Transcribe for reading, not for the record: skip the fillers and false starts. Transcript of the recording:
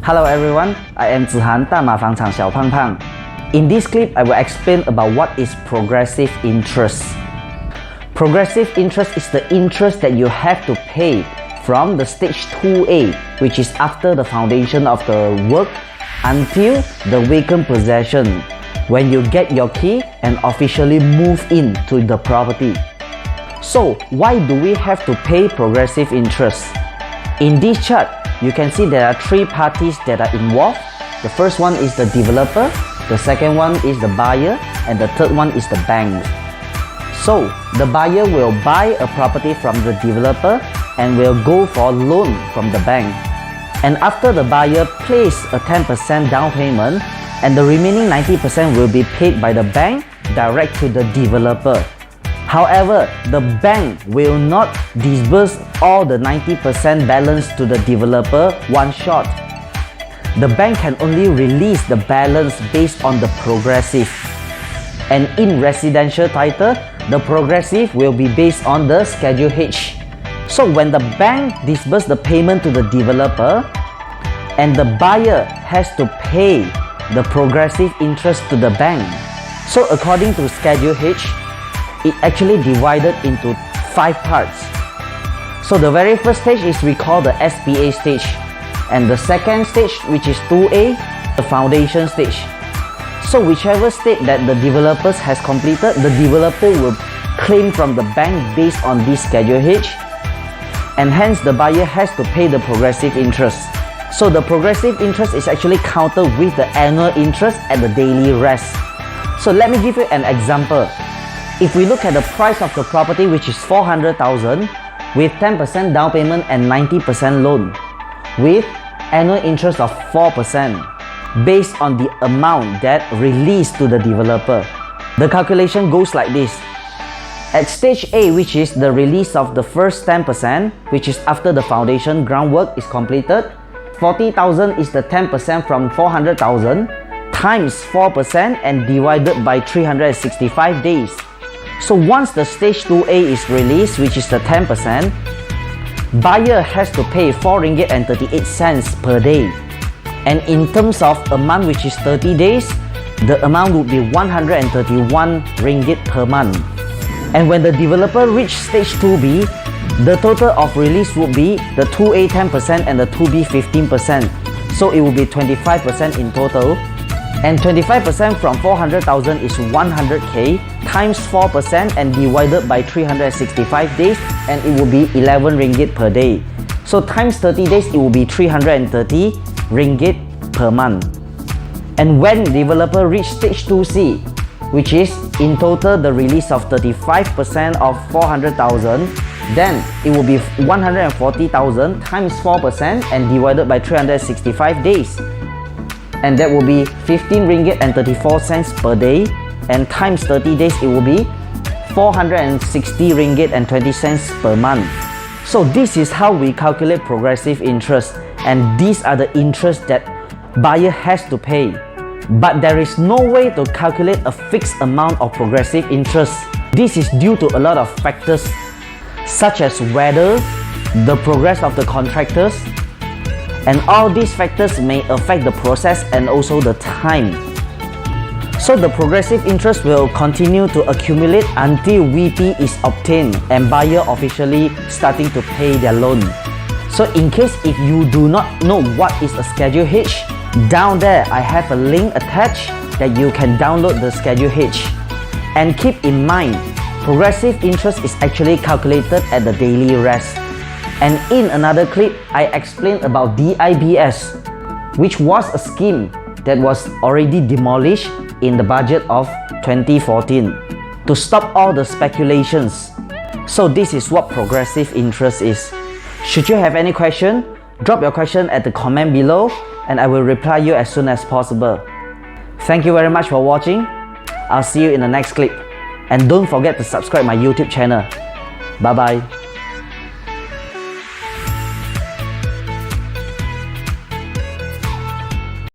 Hello everyone, I am 子涵 大马房产小胖胖. In this clip, I will explain about what is progressive interest. Progressive interest is the interest that you have to pay from the stage 2A, which is after the foundation of the work, until the vacant possession, when you get your key and officially move in to the property. So, why do we have to pay progressive interest? In this chart, you can see there are three parties that are involved. The first one is the developer, the second one is the buyer, and the third one is the bank. So, the buyer will buy a property from the developer and will go for loan from the bank. And after the buyer pays a 10% down payment, and the remaining 90% will be paid by the bank direct to the developer. However, the bank will not disburse all the 90% balance to the developer one shot. The bank can only release the balance based on the progressive. And in residential title, the progressive will be based on the Schedule H. So when the bank disburses the payment to the developer, and the buyer has to pay the progressive interest to the bank. So according to Schedule H, it actually divided into 5 parts. So the very first stage is we call the SPA stage, and the second stage, which is 2A, the foundation stage. So whichever stage that the developers has completed, the developer will claim from the bank based on this Schedule H, and hence the buyer has to pay the progressive interest. So the progressive interest is actually counted with the annual interest at the daily rest. So let me give you an example. If we look at the price of the property, which is 400,000 with 10% down payment and 90% loan, with annual interest of 4% based on the amount that released to the developer. The calculation goes like this. At stage A, which is the release of the first 10%, which is after the foundation groundwork is completed, 40,000 is the 10% from 400,000 times 4% and divided by 365 days. So once the stage 2A is released, which is the 10%, buyer has to pay 4 ringgit and 38 cents per day. And in terms of a month, which is 30 days, the amount would be 131 ringgit per month. And when the developer reaches stage 2B, the total of release would be the 2A 10% and the 2B 15%. So it will be 25% in total. And 25% from 400,000 is 100k times 4% and divided by 365 days, and it will be 11 ringgit per day. So times 30 days, it will be 330 ringgit per month. And when developer reach stage 2C, which is in total the release of 35% of 400,000, then it will be 140,000 times 4% and divided by 365 days. And that will be 15 ringgit and 34 cents per day, and times 30 days it will be 460 ringgit and 20 cents per month. So this is how we calculate progressive interest, and these are the interest that buyer has to pay. But there is no way to calculate a fixed amount of progressive interest. This is due to a lot of factors, such as weather, the progress of the contractors, and all these factors may affect the process and also the time. So the progressive interest will continue to accumulate until VP is obtained and buyer officially starting to pay their loan. So in case if you do not know what is a Schedule H, down there I have a link attached that you can download the Schedule H. And keep in mind, progressive interest is actually calculated at the daily rest. And in another clip, I explained about DIBS, which was a scheme that was already demolished in the budget of 2014 to stop all the speculations. So this is what progressive interest is. Should you have any question, drop your question at the comment below and I will reply you as soon as possible. Thank you very much for watching. I'll see you in the next clip. And don't forget to subscribe my YouTube channel. Bye bye.